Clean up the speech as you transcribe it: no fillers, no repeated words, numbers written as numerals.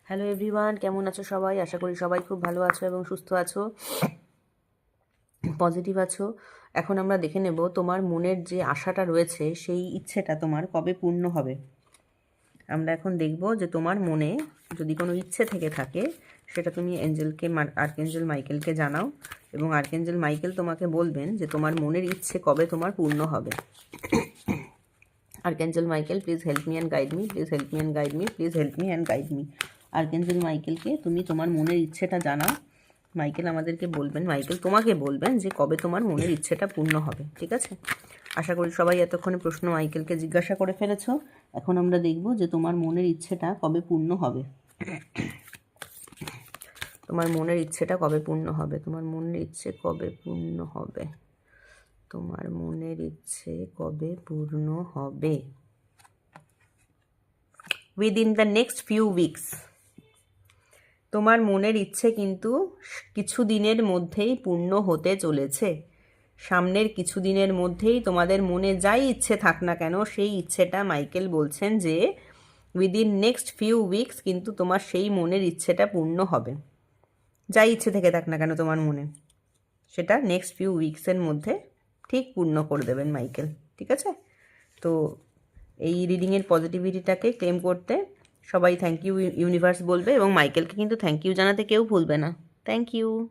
Hello everyone, কেমন আছো সবাই? আশা করি সবাই খুব ভালো আছো এবং সুস্থ আছো, পজিটিভ আছো। এখন আমরা দেখে নেব তোমার মনের যে আশাটা রয়েছে সেই ইচ্ছেটা তোমার কবে পূর্ণ হবে। আমরা এখন দেখব যে তোমার মনে যদি কোনো ইচ্ছে থেকে থাকে সেটা তুমি এঞ্জেলকে, আর্কএঞ্জেল মাইকেলকে জানাও এবং আর্কএঞ্জেল মাইকেল তোমাকে বলবেন যে তোমার মনের ইচ্ছে কবে তোমার পূর্ণ হবে। Archangel Michael, please help me and guide me, please help me and guide me, please help me and guide me. Archangel মাইকেলকে তুমি তোমার মনের ইচ্ছেটা জানাও। মাইকেল আমাদেরকে বলবেন, মাইকেল তোমাকে বলবেন যে কবে তোমার মনের ইচ্ছেটা পূর্ণ হবে। ঠিক আছে? আশা করি সবাই এতক্ষণে প্রশ্ন মাইকেলকে জিজ্ঞাসা করে ফেলেছো। এখন আমরা দেখব যে তোমার মনের ইচ্ছেটা কবে পূর্ণ হবে। তোমার মনের ইচ্ছেটা কবে পূর্ণ হবে? তোমার মনের ইচ্ছে কবে পূর্ণ হবে? তোমার মনের ইচ্ছে কবে পূর্ণ হবে? Within the next few weeks. তোমার মনের ইচ্ছে কিন্তু কিছু দিনের মধ্যেই পূর্ণ হতে চলেছে। সামনের কিছু দিনের মধ্যেই তোমাদের মনে যাই ইচ্ছে থাক না কেন, সেই ইচ্ছেটা মাইকেল বলছেন যে উইদিন নেক্সট ফিউ উইকস কিন্তু তোমার সেই মনের ইচ্ছেটা পূর্ণ হবে। যাই ইচ্ছে থেকে থাক না কেন তোমার মনে, সেটা নেক্সট ফিউ উইকসের মধ্যে ঠিক পূর্ণ করে দেবেন মাইকেল। ঠিক আছে? তো এই রিডিংয়ের পজিটিভিটিটাকে ক্লেম করতে সবাই থ্যাংক ইউ ইউনিভার্স বলবে এবং মাইকেলকে কিন্তু থ্যাংক ইউ জানাতে কেউ ভুলবে না। Thank you.